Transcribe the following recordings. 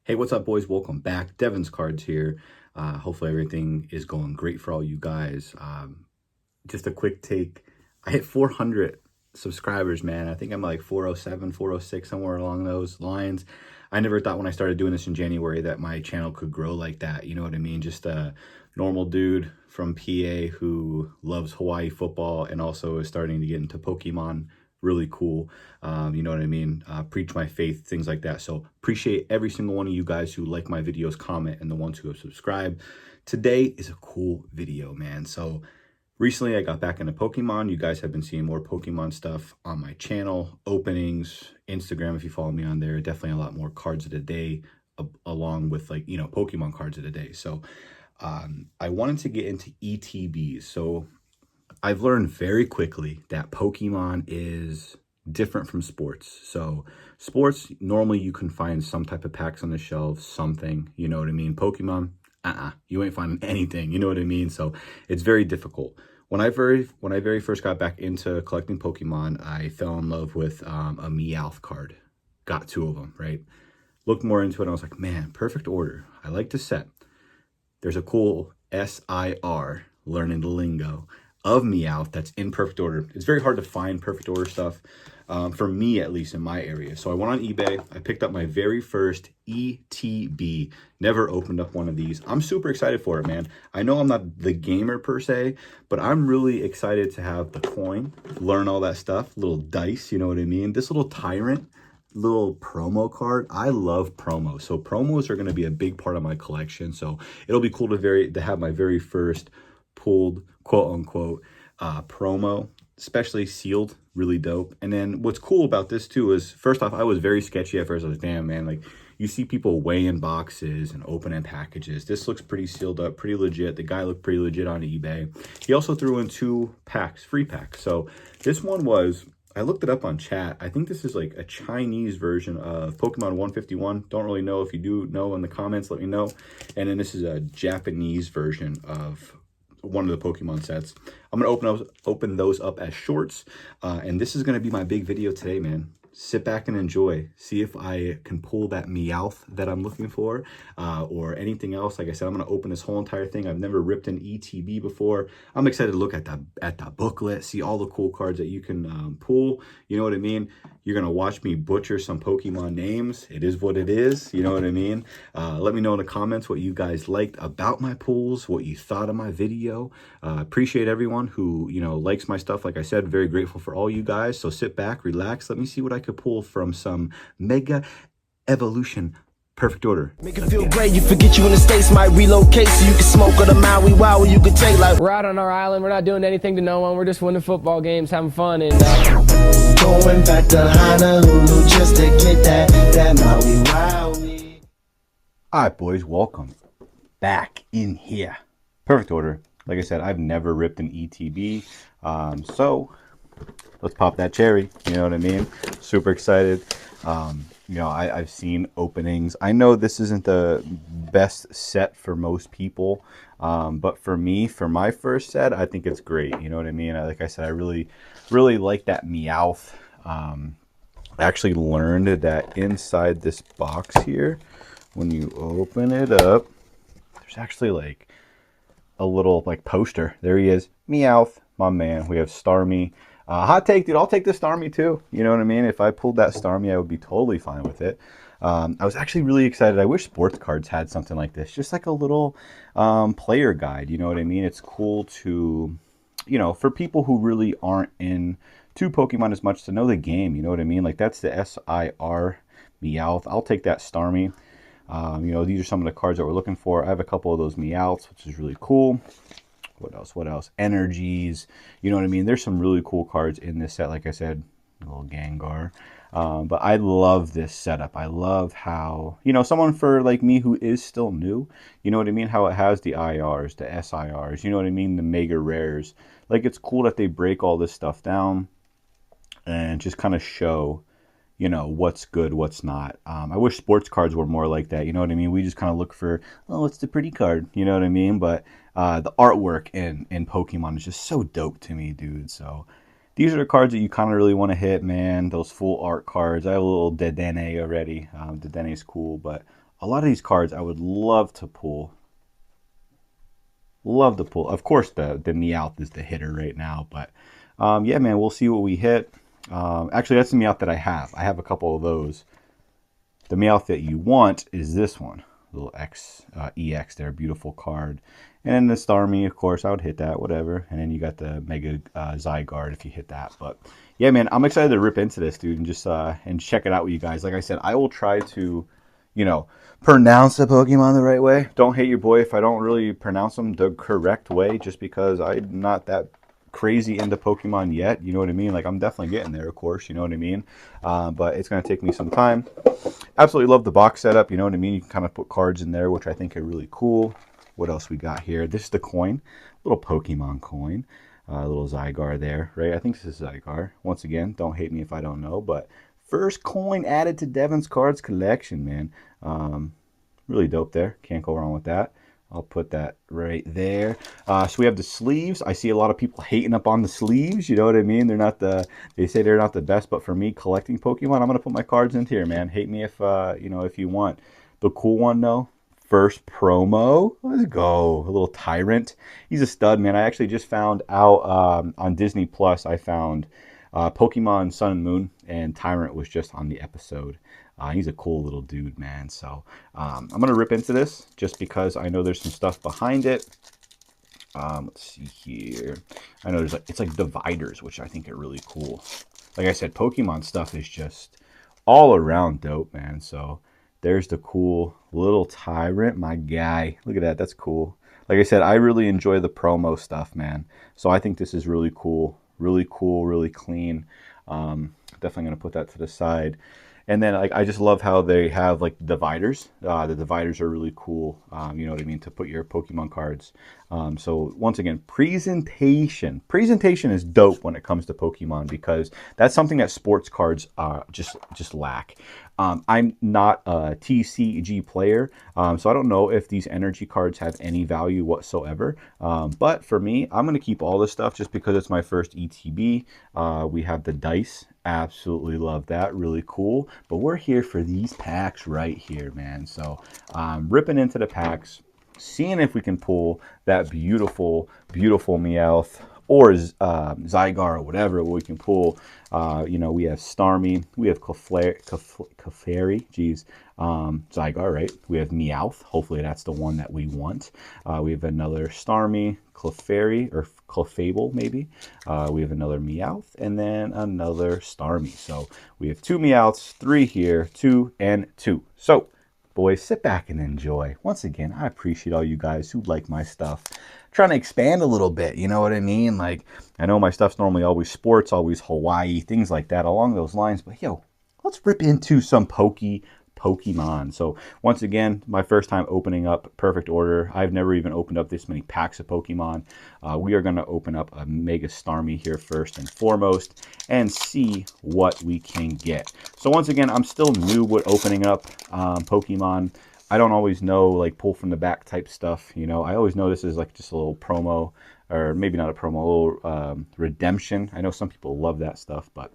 Hey, what's up, boys? Welcome back. Devin's Cards here. Hopefully everything is going great for all you guys. Just a quick take. I hit 400 subscribers, man. I think I'm like 407, 406, somewhere along those lines. I never thought when I started doing this in January that my channel could grow like that. You know what I mean? Just a normal dude from PA who loves Hawaii football and also is starting to get into Pokemon. Really cool. You know what I mean? Preach my faith, things like that. So appreciate every single one of you guys who like my videos, comment, and the ones who have subscribed. Today is a cool video, man. So recently I got back into Pokemon. You guys have been seeing more Pokemon stuff on my channel, openings, Instagram if you follow me on there. Definitely a lot more cards of the day, along with Pokemon cards of the day. So I wanted to get into ETBs. So I've learned very quickly that Pokemon is different from sports. So sports, normally you can find some type of packs on the shelf, something, you know what I mean? Pokemon, you ain't finding anything, you know what I mean? So it's very difficult. When I very first got back into collecting Pokemon, I fell in love with a Meowth card. Got two of them, right? Looked more into it, and I was like, man, perfect order. I like the set. There's a cool SIR, learning the lingo, of Meowth that's in perfect order. It's very hard to find perfect order stuff, for me at least in my area. So I went on eBay. I picked up my very first ETB. Never opened up one of these. I'm super excited for it, man. I know I'm not the gamer per se, but I'm really excited to have the coin, learn all that stuff, little dice, you know what I mean? This little Tyrant, little promo card. I love promos. So promos are going to be a big part of my collection. So it'll be cool to have my very first pulled quote unquote promo, especially sealed. Really dope. And then what's cool about this too is, first off, I was very sketchy at first. I was, damn, man, like, you see people weighing boxes and opening packages. This looks pretty sealed up, pretty legit. The guy looked pretty legit on eBay. He also threw in 2 packs, free packs. So this one was, I looked it up on chat. I think this is like a Chinese version of Pokemon 151. Don't really know. If you do know in the comments, let me know. And then this is a Japanese version of one of the Pokemon sets. I'm gonna open those up as shorts, and this is gonna be my big video today, man. Sit back and enjoy. See if I can pull that Meowth that I'm looking for, or anything else. Like I said, I'm gonna open this whole entire thing. I've never ripped an ETB before. I'm excited to look at the booklet, see all the cool cards that you can pull. You know what I mean? You're gonna watch me butcher some Pokemon names. It is what it is. You know what I mean? Let me know in the comments what you guys liked about my pulls, what you thought of my video. Appreciate everyone who likes my stuff. Like I said, very grateful for all you guys. So sit back, relax. Let me see what I could pull from some Mega Evolution perfect order. Make it feel great, you forget you in the States, might relocate so you can smoke on the Maui wow you can take like. We're out on our island, we're not doing anything to no one, we're just winning football games, having fun, and going back to Honolulu just to get that Maui wow. Alright, boys, welcome back in here. Perfect order. Like I said, I've never ripped an ETB, so let's pop that cherry. You know what I mean? Super excited. I've seen openings. I know this isn't the best set for most people, but for me, for my first set, I think it's great. You know what I mean? Like I said, I really like that Meowth. I actually learned that inside this box here, when you open it up, there's actually like a little like poster. There he is, Meowth, my man. We have Starmie. Hot take, dude, I'll take the Starmie too. You know what I mean? If I pulled that Starmie, I would be totally fine with it. I was actually really excited. I wish sports cards had something like this. Just like a little player guide. You know what I mean? It's cool to, for people who really aren't into Pokemon as much, to know the game. You know what I mean? Like, that's the SIR Meowth. I'll take that Starmie. These are some of the cards that we're looking for. I have a couple of those Meowths, which is really cool. What else? Energies. You know what I mean? There's some really cool cards in this set. Like I said, a little Gengar. But I love this setup. I love how, someone for like me who is still new, you know what I mean? How it has the IRs, the SIRs, you know what I mean? The mega rares. Like, it's cool that they break all this stuff down and just kind of show, what's good, what's not. I wish sports cards were more like that. You know what I mean? We just kind of look for, oh, it's the pretty card. You know what I mean? But the artwork in Pokemon is just so dope to me, dude. So These are the cards that you kind of really want to hit, man. Those full art cards. I have a little Dedenne already. Dedenne is cool, but a lot of these cards I would love to pull. Love to pull. Of course, the Meowth is the hitter right now, but yeah, man, we'll see what we hit. Actually, that's the Meowth that I have. I have a couple of those. The Meowth that you want is this one, little X EX there, beautiful card. And then the Starmie, of course, I would hit that, whatever. And then you got the Mega Zygarde if you hit that. But yeah, man, I'm excited to rip into this, dude, and just and check it out with you guys. Like I said, I will try to, you know, pronounce the Pokemon the right way. Don't hate your boy if I don't really pronounce them the correct way, just because I'm not that crazy into Pokemon yet. You know what I mean? Like, I'm definitely getting there, of course. You know what I mean? But it's going to take me some time. Absolutely love the box setup. You know what I mean? You can kind of put cards in there, which I think are really cool. What else we got here? This is the coin, little Pokemon coin, little Zygarde there, right? I think this is Zygarde. Once again, don't hate me if I don't know, but first coin added to Devin's cards collection, man. Really dope there. Can't go wrong with that. I'll put that right there. So we have the sleeves. I see a lot of people hating up on the sleeves. You know what I mean? They say they're not the best, but for me, collecting Pokemon, I'm gonna put my cards into here, man. Hate me if you know, if you want. The cool one though, first promo. Let's go. A little Tyrant. He's a stud, man. I actually just found out on Disney Plus. I found Pokemon Sun and Moon, and Tyrant was just on the episode. He's a cool little dude, man. So I'm going to rip into this just because I know there's some stuff behind it. Let's see here. I know it's like dividers, which I think are really cool. Like I said, Pokemon stuff is just all around dope, man. So there's the cool little Tyrant, my guy. Look at that. That's cool. Like I said, I really enjoy the promo stuff, man. So I think this is really cool. Really cool, really clean. Definitely going to put that to the side. And then like I just love how they have like dividers. The dividers are really cool. You know what I mean, to put your Pokemon cards. So once again, presentation. Presentation is dope when it comes to Pokemon because that's something that sports cards just lack. I'm not a TCG player, so I don't know if these energy cards have any value whatsoever. But for me, I'm going to keep all this stuff just because it's my first ETB. We have the dice. Absolutely love that. Really cool. But we're here for these packs right here, man. So ripping into the packs, seeing if we can pull that beautiful, beautiful Meowth or Zygarde or whatever we can pull. You know, we have Starmie, we have Clefairy, Zygarde, right? We have Meowth. Hopefully that's the one that we want. We have another Starmie, Clefairy, or Clefable maybe. We have another Meowth, and then another Starmie. So we have 2 Meowths, 3 here, 2 and 2. So boys, sit back and enjoy. Once again, I appreciate all you guys who like my stuff. Trying to expand a little bit, you know what I mean? Like, I know my stuff's normally always sports, always Hawaii, things like that along those lines. But yo, let's rip into some Pokemon. So once again, my first time opening up Perfect Order. I've never even opened up this many packs of Pokemon. We are going to open up a Mega Starmie here first and foremost and see what we can get. So once again, I'm still new with opening up Pokemon. I don't always know, like, pull from the back type stuff, you know. I always know this is like just a little promo, or maybe not a promo, a little redemption. I know some people love that stuff, but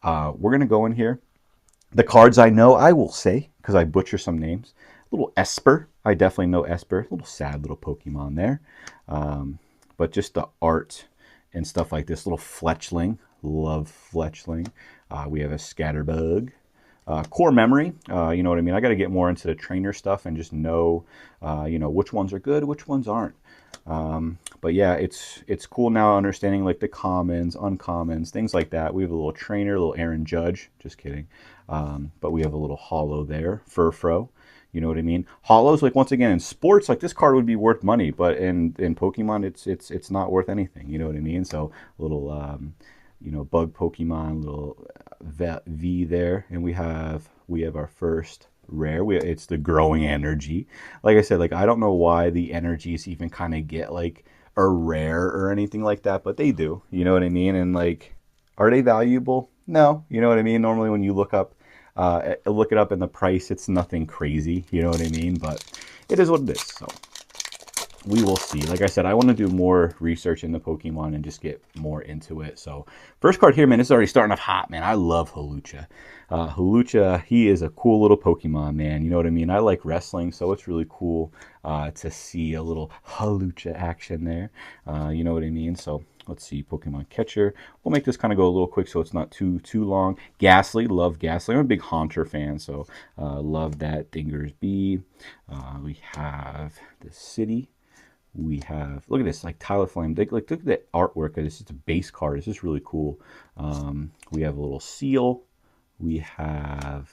we're going to go in here. The cards I know, I will say, because I butcher some names. Little Esper. I definitely know Esper. A little sad little Pokemon there. But just the art and stuff like this. Little Fletchling. Love Fletchling. We have a Scatterbug. Core memory, you know what I mean? I got to get more into the trainer stuff and just know, you know, which ones are good, which ones aren't. But yeah, it's cool now understanding like the commons, uncommons, things like that. We have a little trainer, a little Aaron Judge, just kidding. But we have a little hollow there, Furfro. You know what I mean? Hollows, like once again in sports, like this card would be worth money, but in Pokemon, it's not worth anything. You know what I mean? So a little you know, bug Pokemon, little V there, and we have our first rare. It's the growing energy. Like I said, like I don't know why the energies even kind of get like a rare or anything like that, but they do. You know what I mean? And like, are they valuable? No. You know what I mean? Normally when you look it up in the price, it's nothing crazy. You know what I mean? But it is what it is. So we will see. Like I said, I want to do more research into Pokemon and just get more into it. So first card here, man, this is already starting off hot, man. I love Hawlucha. Hawlucha, he is a cool little Pokemon, man. You know what I mean? I like wrestling, so it's really cool to see a little Hawlucha action there. You know what I mean? So let's see, Pokemon Catcher. We'll make this kind of go a little quick so it's not too long. Ghastly, love Ghastly. I'm a big Haunter fan, so love that. Dinger's B. We have the City. We have, look at this, like Talonflame. Like, look at the artwork. This is a base card. This is really cool. We have a little Seal. We have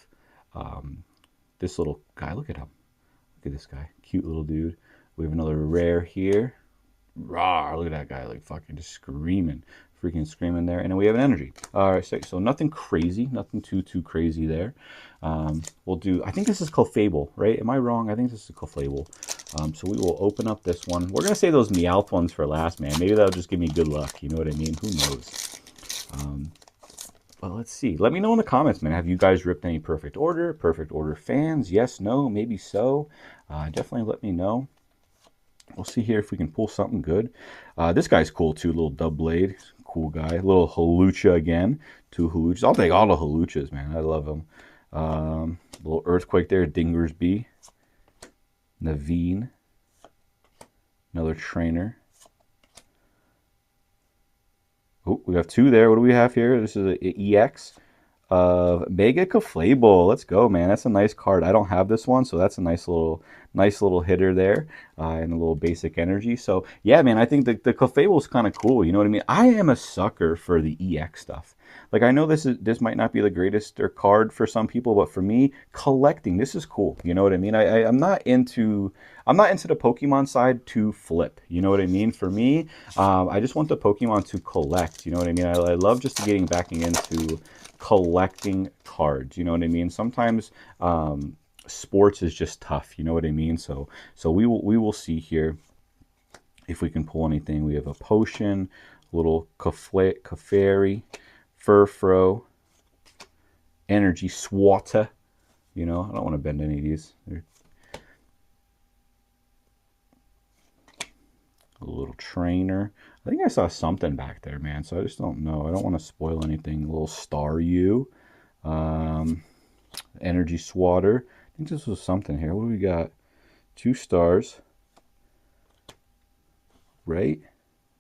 this little guy. Look at him. Look at this guy. Cute little dude. We have another rare here. Rawr, look at that guy, like fucking just screaming. Freaking screaming there. And then we have an energy. All right, so nothing crazy. Nothing too crazy there. We'll do, I think this is Clefable, right? Am I wrong? I think this is Clefable. So we will open up this one. We're going to save those Meowth ones for last, man. Maybe that'll just give me good luck. You know what I mean? Who knows? But let's see. Let me know in the comments, man. Have you guys ripped any Perfect Order? Perfect Order fans? Yes, no, maybe so. Definitely let me know. We'll see here if we can pull something good. This guy's cool too. Little Dubblade. Cool guy. Little Hawlucha again. 2 Hawluchas. I'll take all the Hawluchas, man. I love them. Little Earthquake there. Dinger's B. Naveen. Another trainer. Oh, we have 2 there. What do we have here? This is an EX of Mega Clefable. Let's go, man. That's a nice card. I don't have this one, so that's a nice little hitter there, and a little basic energy. So yeah, man, I think the Clefable is kind of cool. You know what I mean? I am a sucker for the EX stuff. Like, I know this might not be the greatest or card for some people, but for me, collecting, this is cool. You know what I mean? I'm not into the Pokemon side to flip. You know what I mean? For me, I just want the Pokemon to collect. You know what I mean? I love just backing into collecting cards. You know what I mean? Sometimes sports is just tough. You know what I mean? So we will see here if we can pull anything. We have a potion, little Clefairy, Furfro, Energy Swatter. You know, I don't want to bend any of these. They're a little trainer. I think I saw something back there, man. So I just don't know. I don't want to spoil anything. A little Staryu, Energy Swatter. I think this was something here. What do we got? 2 stars. Right?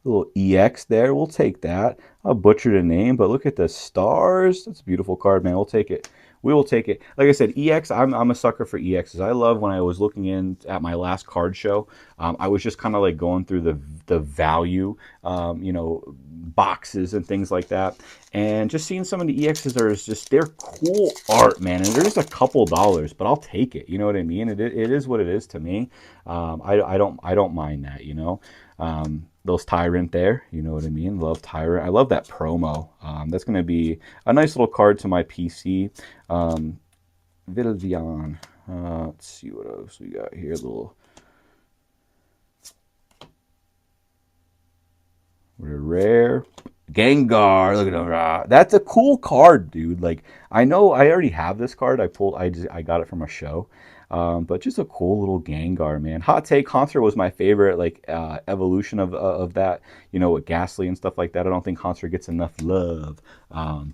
A little EX there. We'll take that. I'll butcher the name, but look at the stars. That's a beautiful card, man. We'll take it. We will take it. Like I said, EX, I'm a sucker for EXs. I love when I was looking in at my last card show. I was just kind of like going through the value, you know, boxes and things like that. And just seeing some of the EXs are just, they're cool art, man. And they're just a couple dollars, but I'll take it. You know what I mean? It is what it is to me. I don't mind that, you know. Those Tyrant there, you know what I mean? Love Tyrant. I love that promo. That's going to be a nice little card to my PC. Vilvian. Let's see what else we got here. What a rare Gengar. Look at him. That's a cool card, dude. Like, I know I already have this card. I got it from a show. But just a cool little Gengar, man. Hot take, Haunter was my favorite, like, evolution of that, you know, with Ghastly and stuff like that. I don't think Haunter gets enough love.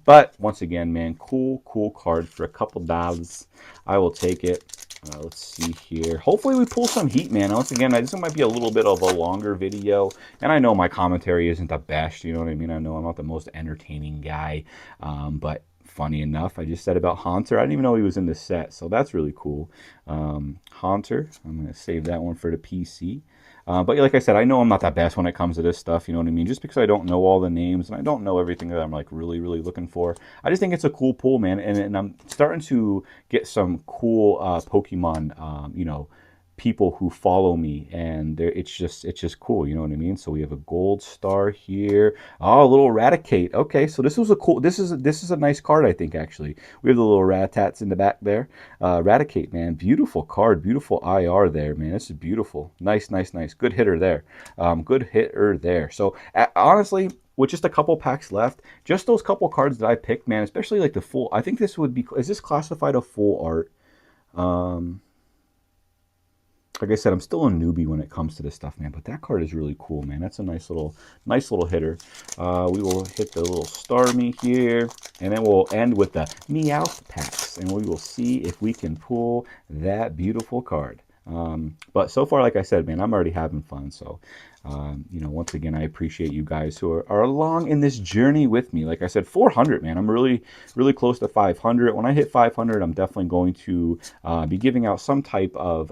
But once again, man, cool card for a couple dollars. I will take it. Let's see here. Hopefully we pull some heat, man. Once again, this might be a little bit of a longer video, and I know my commentary isn't the best, you know what I mean? I know I'm not the most entertaining guy, but funny enough, I just said about Haunter. I didn't even know he was in the set, so that's really cool. Haunter, I'm going to save that one for the PC. But like I said, I know I'm not the best when it comes to this stuff, you know what I mean? Just because I don't know all the names and I don't know everything that I'm like really looking for. I just think it's a cool pull, man. And I'm starting to get some cool Pokemon, you know, people who follow me, and it's just cool, you know what I mean? So we have a gold star here. Oh, a little Raticate. Okay, so this is a nice card, I think. Actually, we have the little Rattatas in the back there. Raticate, man, beautiful card, beautiful IR there, man. This is beautiful. Nice. Good hitter there. Good hitter there. So honestly, with just a couple packs left, just those couple cards that I picked, man, especially like the full, I think this would be, is this classified a full art? like I said, I'm still a newbie when it comes to this stuff, man. But that card is really cool, man. That's a nice little hitter. We will hit the little Starmie here, and then we'll end with the Meowth packs, and we will see if we can pull that beautiful card. But so far, like I said, man, I'm already having fun. So, you know, once again, I appreciate you guys who are along in this journey with me. Like I said, 400, man. I'm really close to 500. When I hit 500, I'm definitely going to be giving out some type of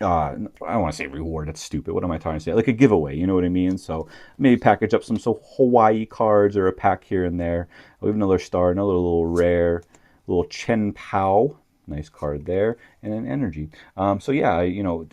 I don't want to say reward. That's stupid. What am I trying to say? Like a giveaway. You know what I mean? So maybe package up some Hawaii cards or a pack here and there. We have another star, another little rare, little Chen Pao. Nice card there, and an energy. So yeah, you know,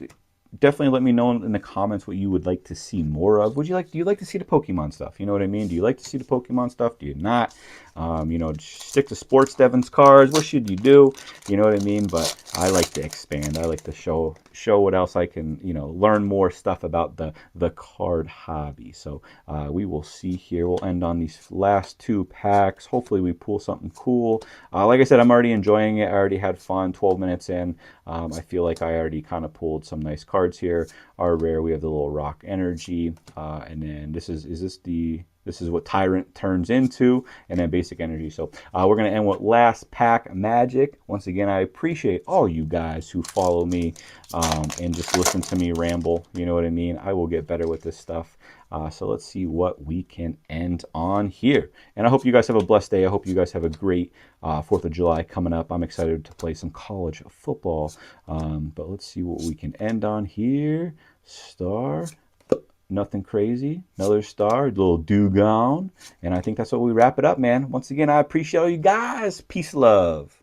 definitely let me know in the comments what you would like to see more of. Do you like to see the Pokemon stuff? You know what I mean? Do you like to see the Pokemon stuff? Do you not? You know, stick to sports Devon's cards. What should you do? You know what I mean? But I like to expand. I like to show what else I can, you know, learn more stuff about the card hobby. So we will see here. We'll end on these last 2 packs. Hopefully we pull something cool. Like I said, I'm already enjoying it. I already had fun. 12 minutes in. I feel like I already kind of pulled some nice cards here. Our rare, we have the little rock energy. And then this is what Tyrant turns into, and then basic energy. So we're going to end with last pack magic. Once again, I appreciate all you guys who follow me and just listen to me ramble. You know what I mean? I will get better with this stuff. So let's see what we can end on here. And I hope you guys have a blessed day. I hope you guys have a great 4th of July coming up. I'm excited to play some college football. But let's see what we can end on here. Star. Nothing crazy. Another star, a little Dugong. And I think that's what we wrap it up, man. Once again, I appreciate all you guys. Peace, love.